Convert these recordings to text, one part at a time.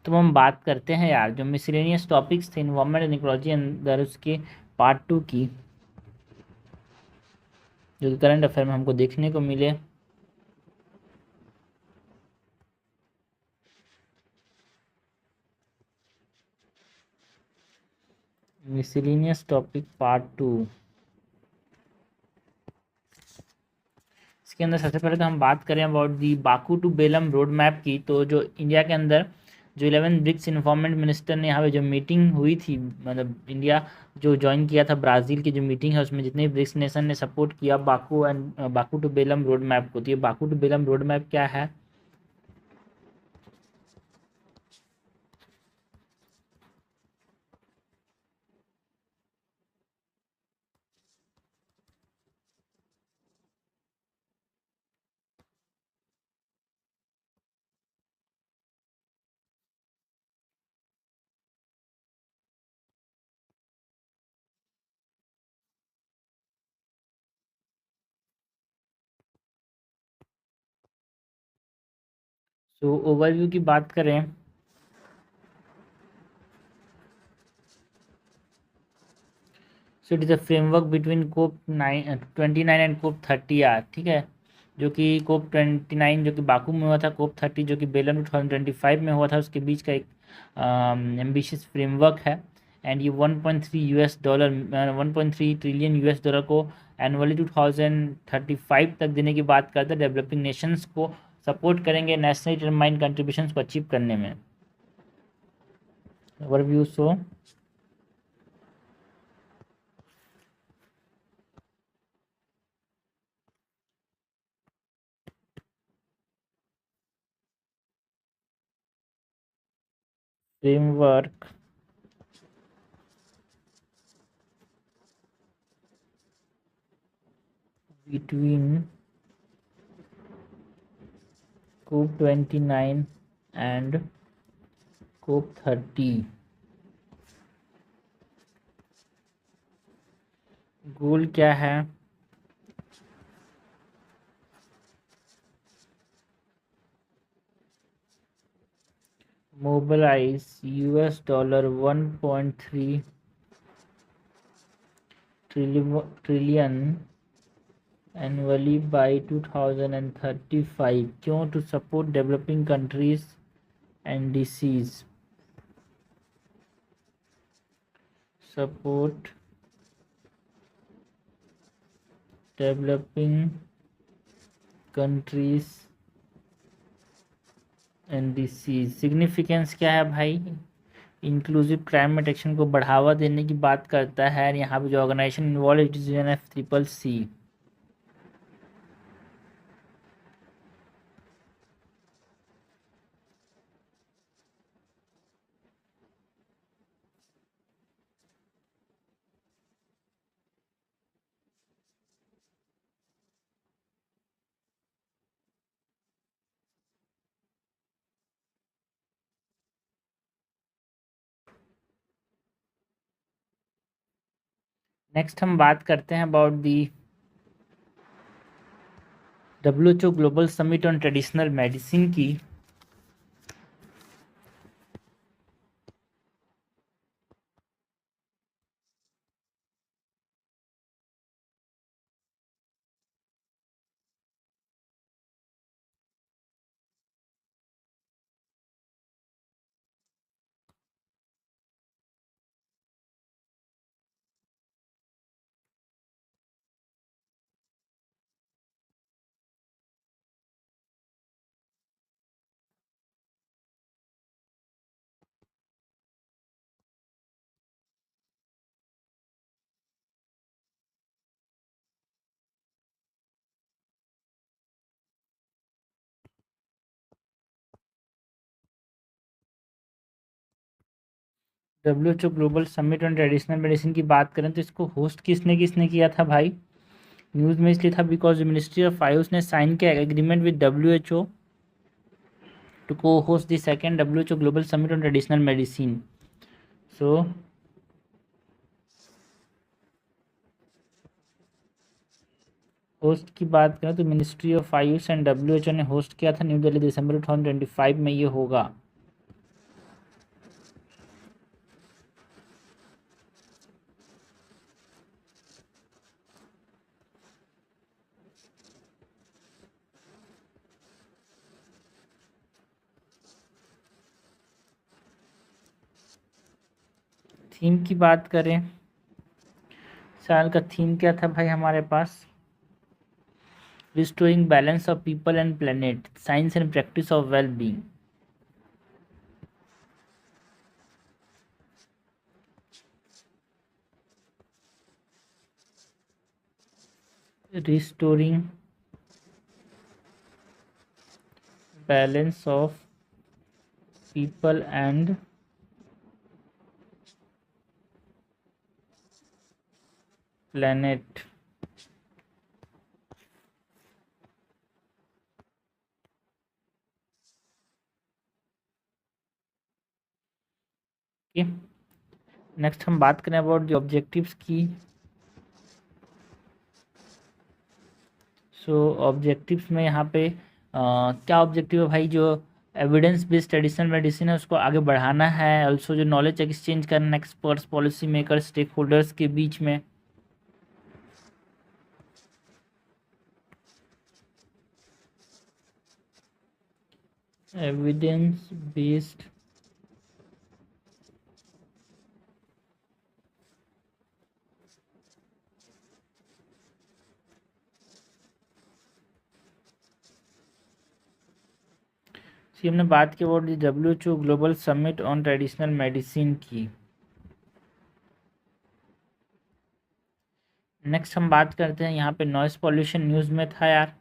तो हम बात करते हैं यार जो मिसलेनियस टॉपिक्स थे इन्वायरमेंट एंड इकोलॉजी अंदर उसके पार्ट 2 की, जो करंट अफेयर में हमको देखने को मिले। मिसलेनियस टॉपिक पार्ट 2, इसके अंदर सबसे पहले तो हम बात करें about the Baku to Belem road map की। तो जो इंडिया के अंदर जो 11 ब्रिक्स इन्फॉर्मेंट मिनिस्टर ने यहाँ पे जो मीटिंग हुई थी, मतलब इंडिया जो ज्वाइन किया था ब्राज़ील की जो मीटिंग है उसमें जितने ब्रिक्स नेशन ने सपोर्ट किया Baku to Belem road map को। तो ये Baku to Belem road map क्या है? सो ओवरव्यू की बात करें so it is a framework between COP 29 and COP 30 are, ठीक है। जो कि कोप 29 जो कि बाकू में हुआ था, कोप 30 जो कि बेलम 2025 में हुआ था, उसके बीच का एक एम्बिशियस फ्रेमवर्क है। एंड ये 1.3 ट्रिलियन यूएस डॉलर को एनुअली 2035 तक देने की बात करता है। डेवलपिंग नेशंस को सपोर्ट करेंगे नेशनली डिटरमाइंड कंट्रीब्यूशंस को अचीव करने में। Overview so framework between COP 29 and COP 30। Goal क्या है? Mobilise $1.3 trillion annually by 2035। क्यों? To support developing countries and DCs. Support developing countries and DCs. Significance क्या है भाई? इंक्लूसिव क्लाइमेट एक्शन को बढ़ावा देने की बात करता है। यहाँ पे जो organisation involve it is UNFCCC। Next हम बात करते हैं about the WHO global summit on traditional medicine की। WHO global summit on traditional medicine की बात करें तो इसको होस्ट किसने किसने किया था भाई? न्यूज़ में इसलिए था बिकॉज मिनिस्ट्री ऑफ आयुष ने साइन किया एग्रीमेंट विद WHO टू को host the second WHO global summit on traditional medicine. So host की बात करें तो ministry of Ayush and WHO ने होस्ट किया था न्यू दिल्ली दिसंबर 2025 में ये होगा। थीम की बात करें, साल का थीम क्या था भाई हमारे पास? Restoring balance of people and planet, science and practice of well being. Restoring balance of people and planet. Next हम बात करें अबाउट द ऑब्जेक्टिव्स की। सो ऑब्जेक्टिव्स में यहाँ पे क्या ऑब्जेक्टिव है भाई? जो एविडेंस बेस्ड ट्रेडिशनल मेडिसिन है उसको आगे बढ़ाना है, ऑल्सो जो नॉलेज एक्सचेंज करना experts, policy maker, stakeholders के बीच में। एविडेंस बेस्ड हमने बात की about the WHO global summit on traditional medicine की। नेक्स्ट हम बात करते हैं यहाँ पे नॉइस पॉल्यूशन न्यूज़ में था यार।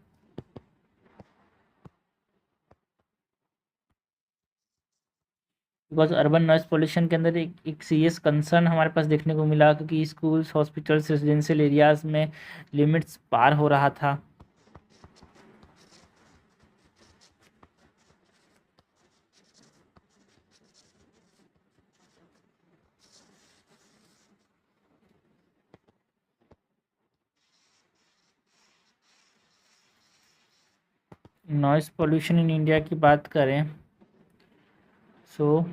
बिकॉज अर्बन नॉइस पॉल्यूशन के अंदर एक सीरियस कंसर्न हमारे पास देखने को मिला, क्योंकि स्कूल्स, हॉस्पिटल्स, रेजिडेंशियल एरियाज में लिमिट्स पार हो रहा था। नॉइस पॉल्यूशन इन इंडिया की बात करें, सो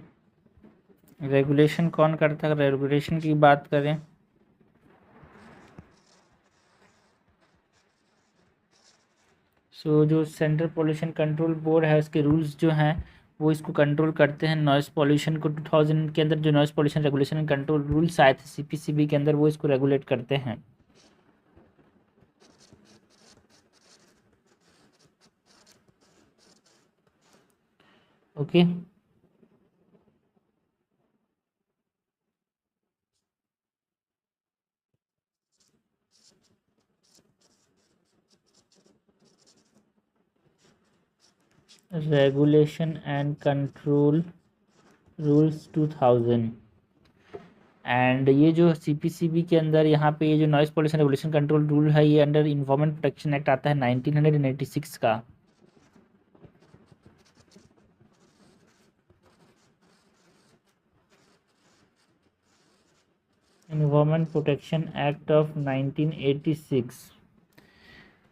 रेगुलेशन कौन करता है? रेगुलेशन की बात करें, सो जो सेंट्रल पॉल्यूशन कंट्रोल बोर्ड है उसके रूल्स जो हैं वो इसको कंट्रोल करते हैं। नॉइस पॉल्यूशन को 2000 के अंदर जो noise pollution regulation and control rules आए थे CPCB के अंदर, वो इसको रेगुलेट करते हैं। Okay regulation and control rules 2000। And ये जो CPCB के अंदर यहाँ पे ये जो noise pollution regulation control rule है, ये अंडर इन्वायरमेंट प्रोटेक्शन एक्ट आता है 1986 का। Environment protection act of 1986।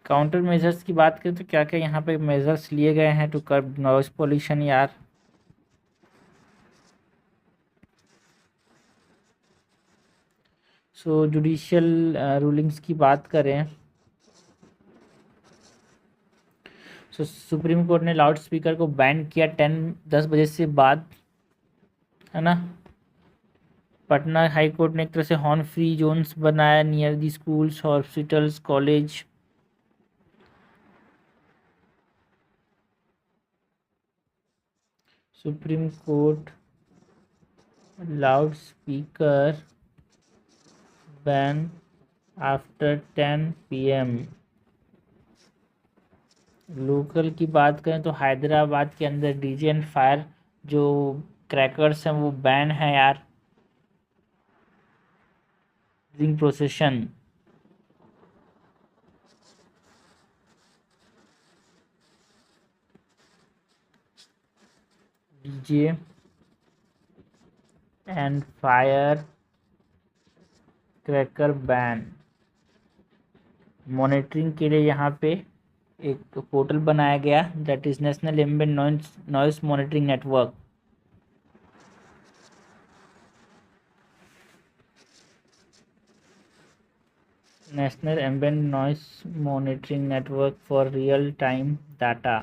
Counter measures की बात करें तो क्या क्या यहाँ पे मेजर्स लिए गए हैं टू कर्ब नॉइस पॉल्यूशन यार? सो जुडिशियल रूलिंग्स की बात करें, सो सुप्रीम कोर्ट ने लाउड स्पीकर को बैन किया 10 बजे से बाद, है ना। पटना हाई कोर्ट ने एक तरह से हॉर्न फ्री जोन्स बनाया near the schools, hospitals, college. Supreme court loud speaker ban after 10 PM। Local की बात करें तो हैदराबाद के अंदर डीजे एंड फायर जो क्रैकर्स हैं वो बैन है यार। Ring procession, DJ and fire cracker ban. Monitoring के लिए यहाँ पे एक पोर्टल बनाया गया, that is national ambient noise monitoring network. National ambient noise monitoring network for real time data.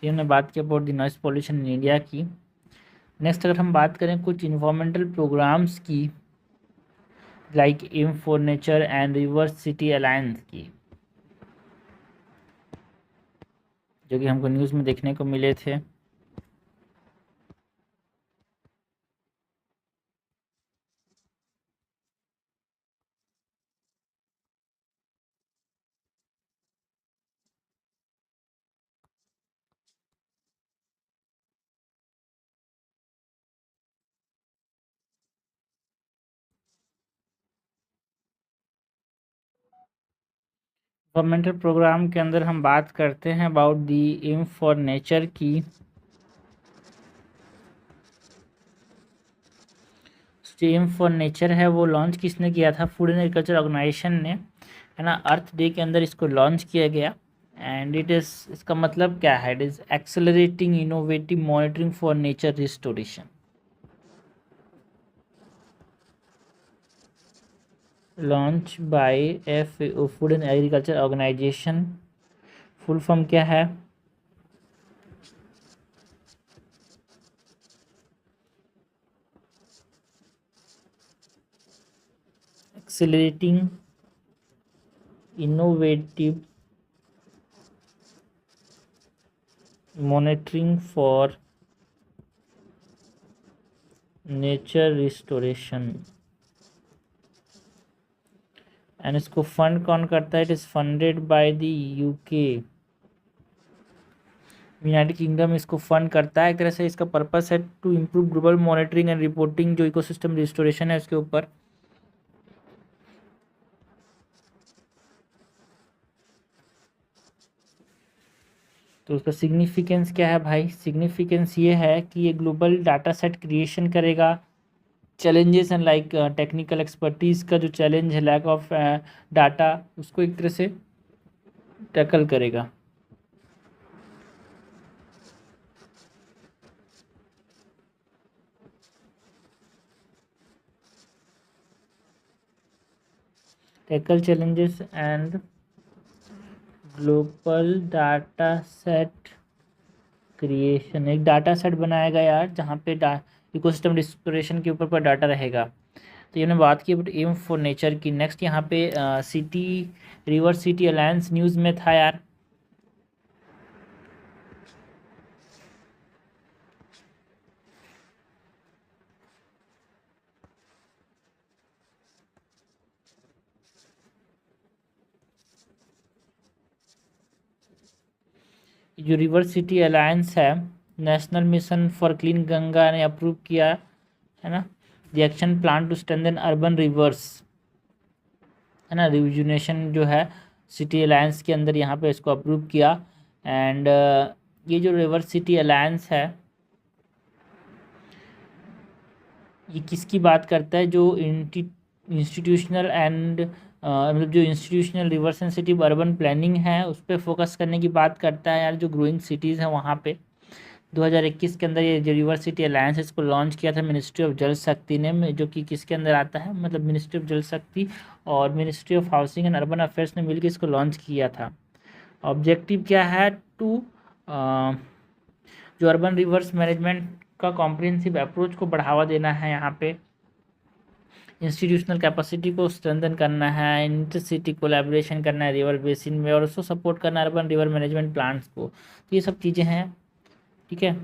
हमने बात की about the noise pollution in India की। नेक्स्ट अगर हम बात करें कुछ इन्वायरमेंटल प्रोग्राम्स की, like AIM for nature and river city alliance की, जो कि हमको न्यूज़ में देखने को मिले थे। गवर्नमेंटल प्रोग्राम के अंदर हम बात करते हैं about the AIM for nature की। जो एम फॉर नेचर है वो लॉन्च किसने किया था? फूड एंड एग्रीकल्चर ऑर्गेनाइजेशन ने, है ना। अर्थ डे के अंदर इसको लॉन्च किया गया। एंड इट इज़, इसका मतलब क्या है? It is accelerating innovative monitoring for nature restoration. Launch by FAO food and agriculture organisation. Full form क्या है? Accelerating innovative monitoring for nature restoration. And इसको फंड कौन करता है? It is funded by the UK, United Kingdom इसको fund करता है। एक तरह से इसका पर्पस है to improve global monitoring and reporting, जो इकोसिस्टम रिस्टोरेशन है उसके ऊपर। तो उसका सिग्निफिकेंस क्या है भाई? सिग्निफिकेंस ये है कि ये ग्लोबल डाटा सेट क्रिएशन करेगा। Challenges and like technical expertise का जो चैलेंज है, लैक ऑफ डाटा, उसको एक तरह से टैकल करेगा। Tackle challenges and global data set creation. एक डाटा सेट बनाएगा यार, जहाँ पे इकोसिस्टम रिस्टोरेशन के ऊपर पर डाटा रहेगा। तो ये हमने बात की बट एम फॉर नेचर की। नेक्स्ट यहाँ पे city, river city alliance news में था यार। जो रिवर सिटी अलायंस है, national mission for clean Ganga ने अप्रूव किया, है ना। The action plan to strengthen urban rivers, है ना। रिजुनेशन जो है सिटी अलायंस के अंदर, यहाँ पे इसको अप्रूव किया। एंड ये जो रिवर सिटी अलायंस है, ये किसकी बात करता है? जो इंस्टीट्यूशनल एंड मतलब जो institutional river sensitive urban planning है उस पर फोकस करने की बात करता है यार। जो ग्रोइंग सिटीज़ हैं वहाँ पे 2021 के अंदर ये जो रिवर सिटी अलायंस इसको लॉन्च किया था मिनिस्ट्री ऑफ जल शक्ति ने, जो कि किसके अंदर आता है? मतलब मिनिस्ट्री ऑफ जल शक्ति और ministry of housing and urban affairs ने मिलकर इसको लॉन्च किया था। ऑब्जेक्टिव क्या है? टू जो अर्बन रिवर्स मैनेजमेंट का कॉम्प्रिहेंसिव अप्रोच को बढ़ावा देना है, यहाँ पे इंस्टीट्यूशनल कैपेसिटी को स्ट्रेंथन करना है, इंटरसिटी कोलैबोरेशन करना है रिवर बेसिन में, और उसको सपोर्ट करना है अर्बन रिवर मैनेजमेंट प्लान्स को। तो ये सब चीज़ें हैं, ठीक है।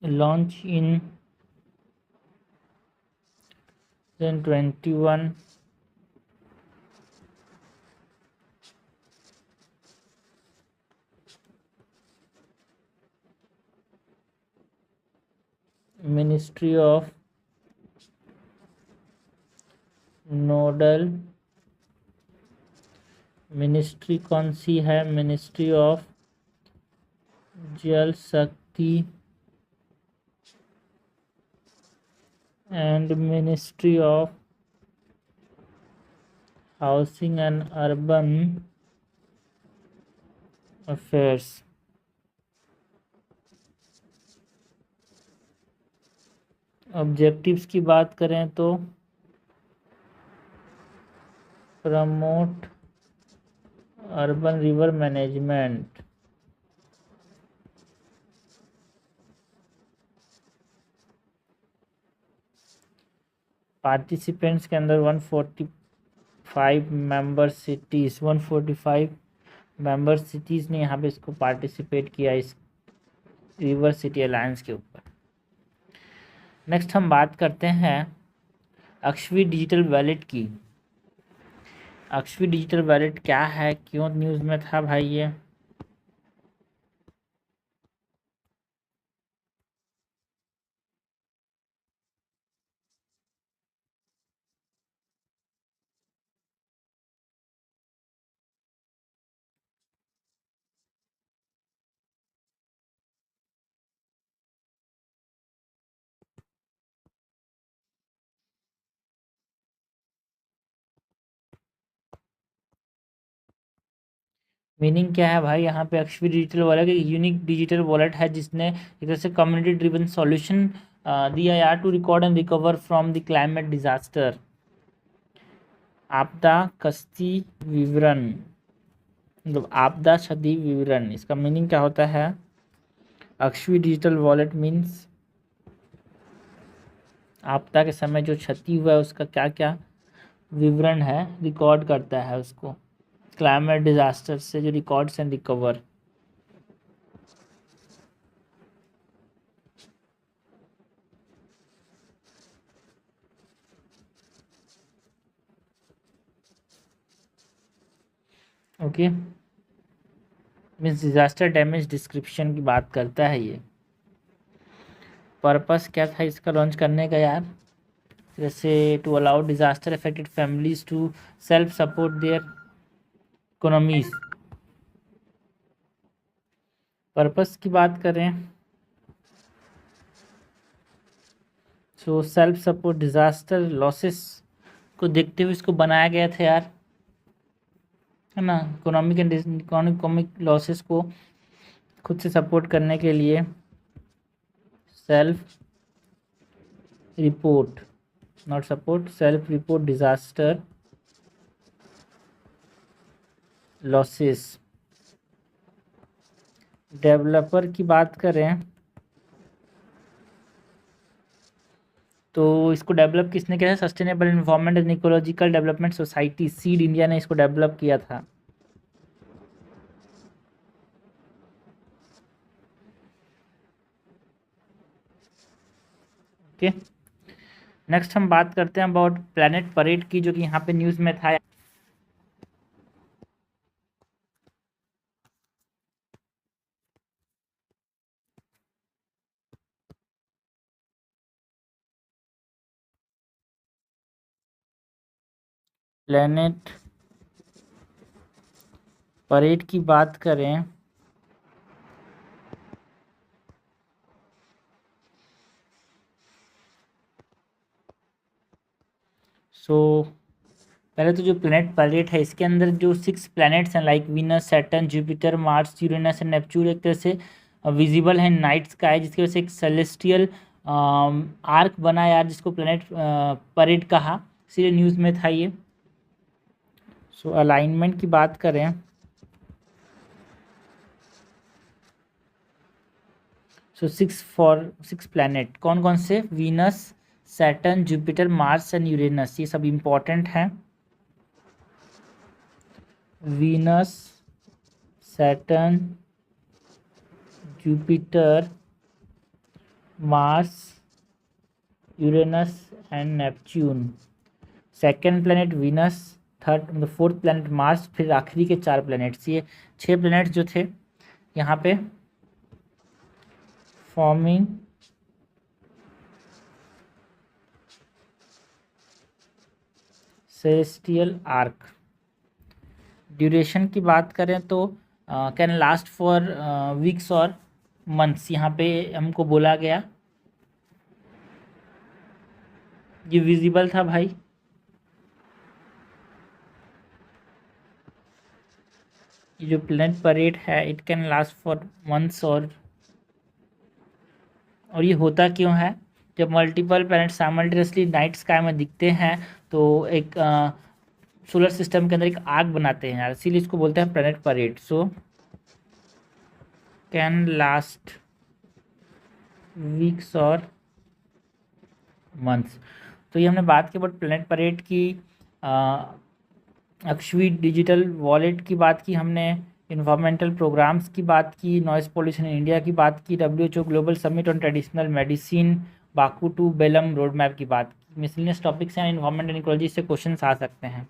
Launch in 2021 ministry of nodal ministry कौन सी है? मिनिस्ट्री ऑफ जल शक्ति and ministry of housing and urban affairs. Objectives की बात करें तो promote urban river management. Participants के अंदर 145 मेंबर सिटीज़, 145 मेंबर सिटीज़ ने यहाँ पे इसको पार्टिसिपेट किया इस रिवर सिटी अलायंस के ऊपर। नेक्स्ट हम बात करते हैं अक्षवी डिजिटल वॉलेट की। अक्षवी डिजिटल वॉलेट क्या है, क्यों न्यूज़ में था भाई ये? मीनिंग क्या है भाई यहाँ पे? अक्षवी डिजिटल वॉलेट एक यूनिक डिजिटल वॉलेट है जिसने एक तरह से कम्युनिटी ड्रिवन सॉल्यूशन दिया यार to record and recover from the climate disaster. आपदा क्षति विवरण, मतलब आपदा क्षति विवरण, इसका मीनिंग क्या होता है? अक्षवी डिजिटल वॉलेट मीन्स आपदा के समय जो क्षति हुआ है उसका क्या क्या विवरण है, रिकॉर्ड करता है उसको, क्लाइमेट डिजास्टर से जो records and recover. Okay, means disaster damage description की बात करता है ये। पर्पस क्या था इसका लॉन्च करने का यार? जैसे to allow disaster affected families to self support their economies. Purpose की बात करें तो सेल्फ सपोर्ट डिजास्टर लॉसेस को देखते हुए इसको बनाया गया था यार, है ना। इकोनॉमिक एंड इकोनॉमिक लॉसेस को खुद से सपोर्ट करने के लिए self report, not support, self report disaster losses. Developer की बात करें तो इसको डेवलप किसने किया है? Sustainable environment and ecological development society, seed India ने इसको डेवलप किया था। ओके, नेक्स्ट हम बात करते हैं अबाउट प्लैनेट परेड की, जो कि यहाँ पे न्यूज़ में था। प्लैनेट परेड की बात करें पहले तो जो प्लैनेट परेड है इसके अंदर जो 6 प्लैनेट्स हैं like Venus, Saturn, Jupiter, Mars, Uranus and Neptune एक तरह से विजिबल है नाइट स्काई, जिसकी वजह से एक सेलेस्टियल आर्क बना यार, जिसको प्लैनेट परेड कहा, इसीलिए न्यूज़ में था ये। अलाइनमेंट की बात करें सिक्स प्लैनेट कौन कौन से? Venus, Saturn, Jupiter, Mars and Uranus, ये सब इम्पॉर्टेंट हैं। Venus, Saturn, Jupiter, Mars, Uranus and Neptune. Second planet Venus, third मतलब फोर्थ प्लैनेट मार्स, फिर आखिरी के 4 प्लैनेट्स। ये 6 प्लैनेट्स जो थे यहाँ पे फॉर्मिंग सेलेस्टियल आर्क। ड्यूरेशन की बात करें तो कैन लास्ट फॉर वीक्स और मंथ्स, यहाँ पे हमको बोला गया। ये विजिबल था भाई, ये जो प्लैनेट परेड है it can last for months और ये होता क्यों है? जब multiple planet simultaneously night sky में दिखते हैं तो एक सोलर सिस्टम के अंदर एक आग बनाते हैं, इसीलिए इसको बोलते हैं planet parade. So can last weeks और मंथ्स। तो ये हमने बात की बट प्लैनेट परेड की, अक्षवी डिजिटल वॉलेट की बात की हमने, इन्वायरमेंटल प्रोग्राम्स की बात की, नॉइस पोल्यूशन इन इंडिया की बात की, WHO global summit on traditional medicine, Baku to Belem road map की बात की। मिसलिनियस टॉपिक्स हैं, इन्वायरमेंट एंड इकोलॉजी से क्वेश्चन आ सकते हैं।